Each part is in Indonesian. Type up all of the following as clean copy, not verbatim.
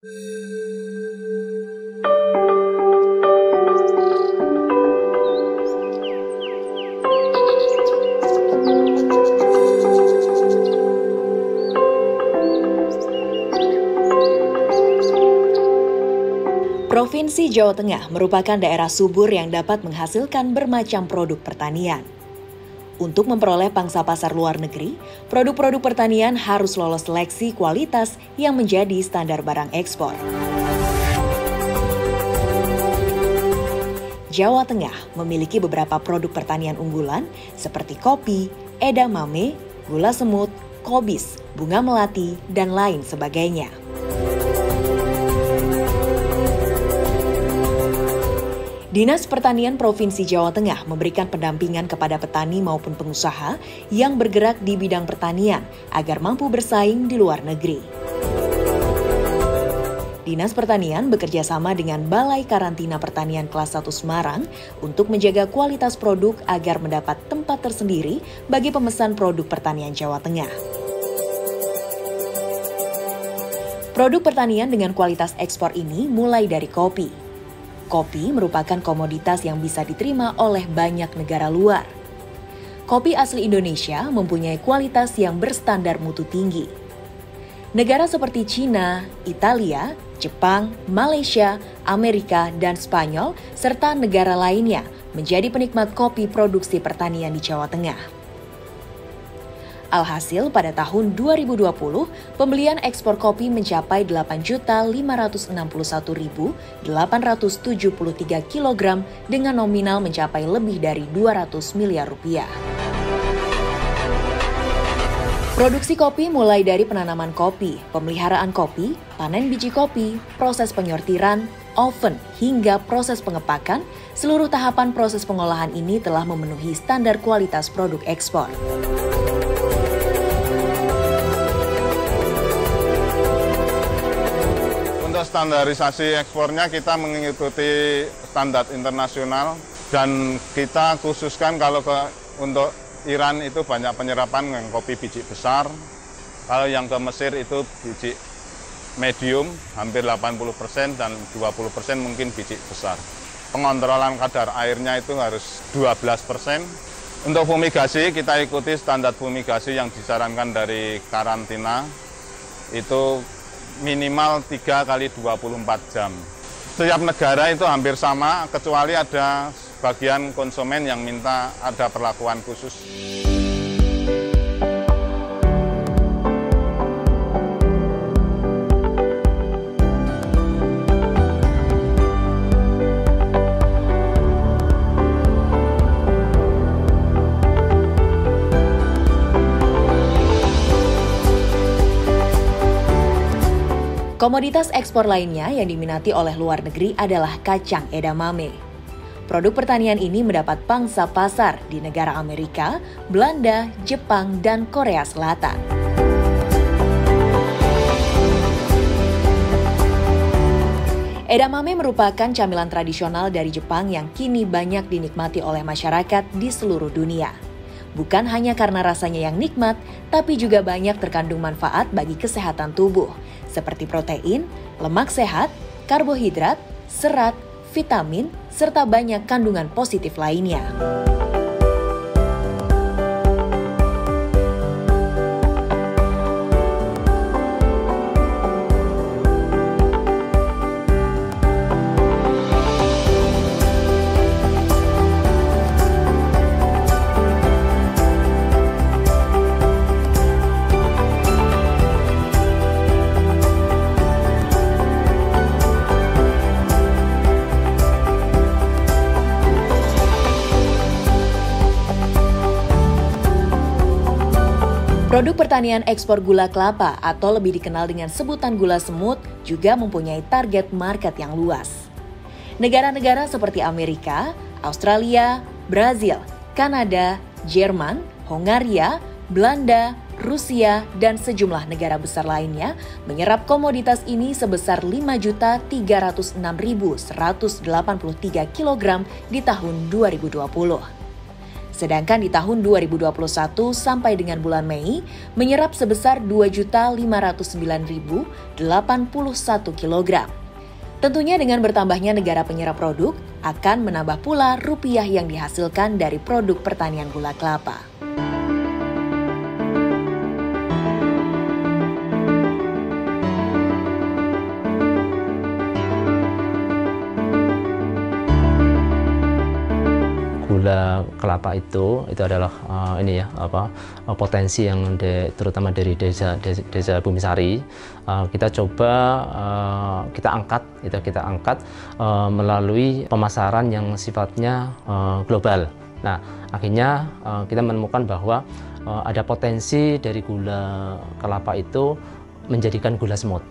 Provinsi Jawa Tengah merupakan daerah subur yang dapat menghasilkan bermacam produk pertanian. Untuk memperoleh pangsa pasar luar negeri, produk-produk pertanian harus lolos seleksi kualitas yang menjadi standar barang ekspor. Jawa Tengah memiliki beberapa produk pertanian unggulan seperti kopi, edamame, gula semut, kobis, bunga melati, dan lain sebagainya. Dinas Pertanian Provinsi Jawa Tengah memberikan pendampingan kepada petani maupun pengusaha yang bergerak di bidang pertanian agar mampu bersaing di luar negeri. Dinas Pertanian bekerja sama dengan Balai Karantina Pertanian Kelas 1 Semarang untuk menjaga kualitas produk agar mendapat tempat tersendiri bagi pemesan produk pertanian Jawa Tengah. Produk pertanian dengan kualitas ekspor ini mulai dari kopi. Kopi merupakan komoditas yang bisa diterima oleh banyak negara luar. Kopi asli Indonesia mempunyai kualitas yang berstandar mutu tinggi. Negara seperti Cina, Italia, Jepang, Malaysia, Amerika, dan Spanyol, serta negara lainnya menjadi penikmat kopi produksi pertanian di Jawa Tengah. Alhasil pada tahun 2020, pembelian ekspor kopi mencapai 8.561.873 kg dengan nominal mencapai lebih dari 200 miliar rupiah. Produksi kopi mulai dari penanaman kopi, pemeliharaan kopi, panen biji kopi, proses penyortiran, oven, hingga proses pengepakan, seluruh tahapan proses pengolahan ini telah memenuhi standar kualitas produk ekspor. Untuk standarisasi ekspornya kita mengikuti standar internasional dan kita khususkan kalau untuk Iran itu banyak penyerapan yang kopi biji besar. Kalau yang ke Mesir itu biji medium hampir 80% dan 20% mungkin biji besar. Pengontrolan kadar airnya itu harus 12%. Untuk fumigasi kita ikuti standar fumigasi yang disarankan dari karantina itu minimal 3 kali 24 jam. Setiap negara itu hampir sama, kecuali ada bagian konsumen yang minta ada perlakuan khusus. Komoditas ekspor lainnya yang diminati oleh luar negeri adalah kacang edamame. Produk pertanian ini mendapat pangsa pasar di negara Amerika, Belanda, Jepang, dan Korea Selatan. Edamame merupakan camilan tradisional dari Jepang yang kini banyak dinikmati oleh masyarakat di seluruh dunia. Bukan hanya karena rasanya yang nikmat, tapi juga banyak terkandung manfaat bagi kesehatan tubuh, seperti protein, lemak sehat, karbohidrat, serat, vitamin, serta banyak kandungan positif lainnya. Produk pertanian ekspor gula kelapa atau lebih dikenal dengan sebutan gula semut juga mempunyai target market yang luas. Negara-negara seperti Amerika, Australia, Brazil, Kanada, Jerman, Hongaria, Belanda, Rusia, dan sejumlah negara besar lainnya menyerap komoditas ini sebesar 5.306.183 kg di tahun 2020. Sedangkan di tahun 2021 sampai dengan bulan Mei menyerap sebesar 2.509.081 kg. Tentunya dengan bertambahnya negara penyerap produk, akan menambah pula rupiah yang dihasilkan dari produk pertanian gula kelapa. Gula kelapa itu adalah potensi yang terutama dari desa Bumisari. Kita coba kita angkat melalui pemasaran yang sifatnya global. Nah, akhirnya kita menemukan bahwa ada potensi dari gula kelapa itu menjadikan gula semut.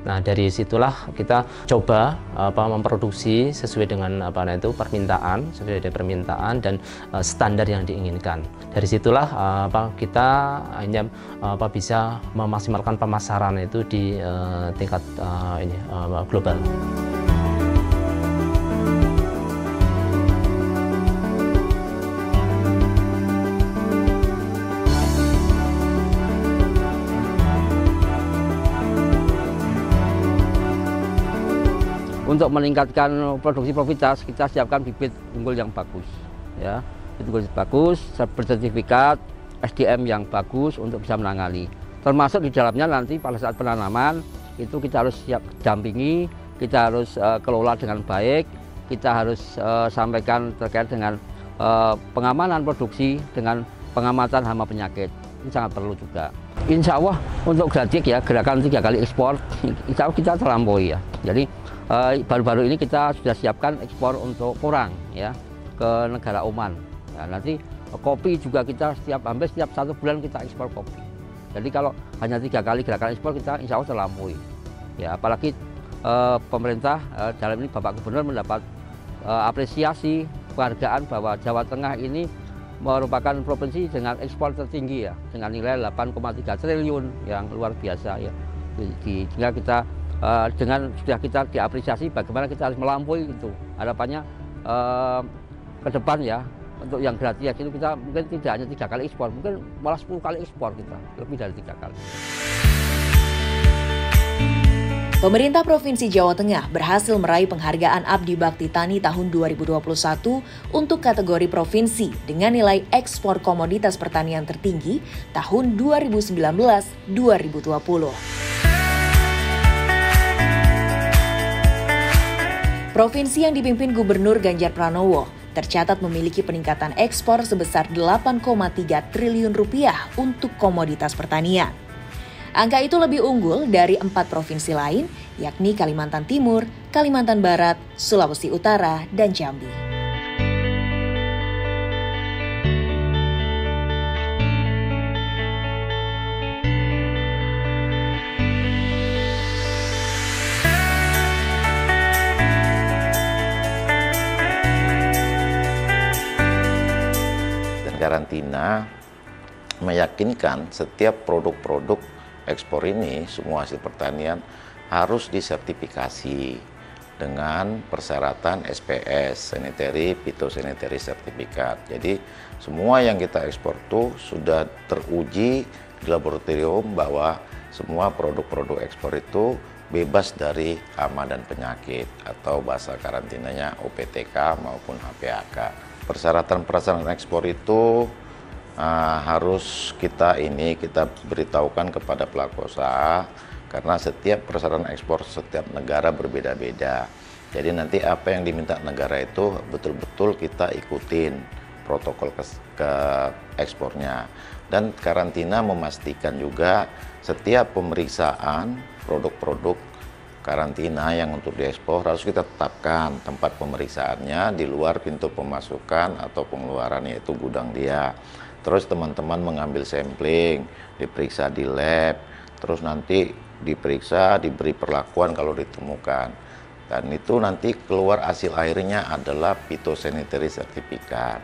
Nah, dari situlah kita coba memproduksi sesuai dengan sesuai dengan permintaan dan standar yang diinginkan. Dari situlah kita hanya bisa memaksimalkan pemasaran itu di tingkat global. Untuk meningkatkan produksi profititas, kita siapkan bibit unggul yang bagus, ya, bibit bagus, bersertifikat, SDM yang bagus untuk bisa menangani. Termasuk di dalamnya nanti pada saat penanaman itu kita harus siap dampingi, kita harus kelola dengan baik, kita harus sampaikan terkait dengan pengamanan produksi dengan pengamatan hama penyakit. Ini sangat perlu juga. Insya Allah untuk gratis ya, gerakan 3 kali ekspor, insya Allah kita terlampaui ya. Jadi baru-baru ini kita sudah siapkan ekspor untuk porang ya ke negara Oman. Nah, nanti kopi juga kita hampir setiap 1 bulan kita ekspor kopi. Jadi kalau hanya 3 kali gerakan ekspor kita insya Allah terlampaui. Ya, apalagi pemerintah dalam ini Bapak Gubernur mendapat apresiasi penghargaan bahwa Jawa Tengah ini merupakan provinsi dengan ekspor tertinggi ya, dengan nilai 8,3 triliun yang luar biasa ya. Sehingga kita dengan sudah kita diapresiasi, bagaimana kita harus melampaui itu. Harapannya ke depan ya, untuk yang gratis itu kita mungkin tidak hanya 3 kali ekspor, mungkin malah 10 kali ekspor kita, lebih dari 3 kali. Pemerintah Provinsi Jawa Tengah berhasil meraih penghargaan Abdi Bakti Tani tahun 2021 untuk kategori provinsi dengan nilai ekspor komoditas pertanian tertinggi tahun 2019-2020. Provinsi yang dipimpin Gubernur Ganjar Pranowo tercatat memiliki peningkatan ekspor sebesar 8,3 triliun rupiah untuk komoditas pertanian. Angka itu lebih unggul dari 4 provinsi lain, yakni Kalimantan Timur, Kalimantan Barat, Sulawesi Utara, dan Jambi. Dan karantina meyakinkan setiap produk-produk ekspor ini, semua hasil pertanian harus disertifikasi dengan persyaratan SPS, Sanitary Phytosanitary Certificate. Jadi semua yang kita ekspor itu sudah teruji di laboratorium bahwa semua produk-produk ekspor itu bebas dari hama dan penyakit atau bahasa karantinanya OPTK maupun HPAK. Persyaratan-persyaratan ekspor itu harus kita beritahukan kepada pelaku usaha karena setiap persyaratan ekspor setiap negara berbeda-beda. Jadi nanti apa yang diminta negara itu betul-betul kita ikutin protokol ke ekspornya. Dan karantina memastikan juga setiap pemeriksaan produk-produk karantina yang untuk diekspor harus kita tetapkan tempat pemeriksaannya di luar pintu pemasukan atau pengeluaran, yaitu gudang dia. Terus teman-teman mengambil sampling, diperiksa di lab, terus nanti diperiksa, diberi perlakuan kalau ditemukan. Dan itu nanti keluar hasil akhirnya adalah Phytosanitary Certificate.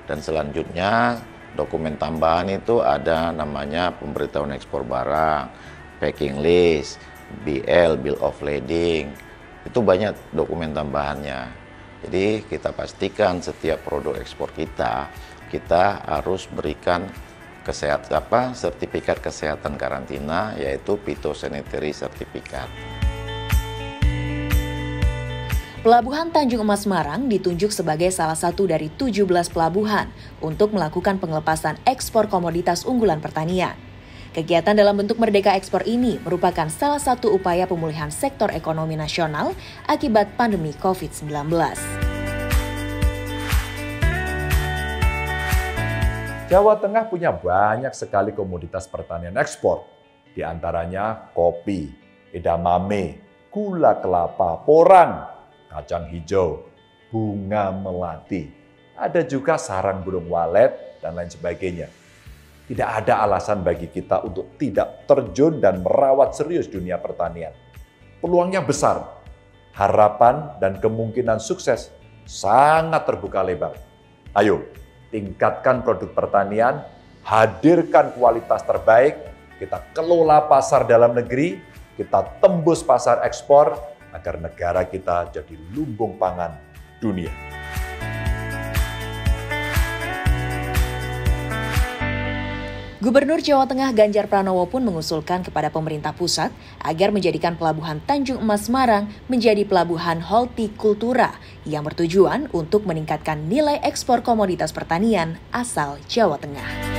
Dan selanjutnya dokumen tambahan itu ada namanya pemberitahuan ekspor barang, packing list, BL, Bill of Lading. Itu banyak dokumen tambahannya. Jadi kita pastikan setiap produk ekspor kita kita harus berikan sertifikat kesehatan karantina, yaitu phytosanitary certificate. Pelabuhan Tanjung Emas Semarang ditunjuk sebagai salah satu dari 17 pelabuhan untuk melakukan pengelepasan ekspor komoditas unggulan pertanian. Kegiatan dalam bentuk Merdeka Ekspor ini merupakan salah satu upaya pemulihan sektor ekonomi nasional akibat pandemi COVID-19. Jawa Tengah punya banyak sekali komoditas pertanian ekspor, di antaranya kopi, edamame, gula kelapa, porang, kacang hijau, bunga melati. Ada juga sarang burung walet dan lain sebagainya. Tidak ada alasan bagi kita untuk tidak terjun dan merawat serius dunia pertanian. Peluangnya besar, harapan dan kemungkinan sukses sangat terbuka lebar. Ayo, tingkatkan produk pertanian, hadirkan kualitas terbaik, kita kelola pasar dalam negeri, kita tembus pasar ekspor, agar negara kita jadi lumbung pangan dunia. Gubernur Jawa Tengah Ganjar Pranowo pun mengusulkan kepada pemerintah pusat agar menjadikan Pelabuhan Tanjung Emas Semarang menjadi pelabuhan hortikultura yang bertujuan untuk meningkatkan nilai ekspor komoditas pertanian asal Jawa Tengah.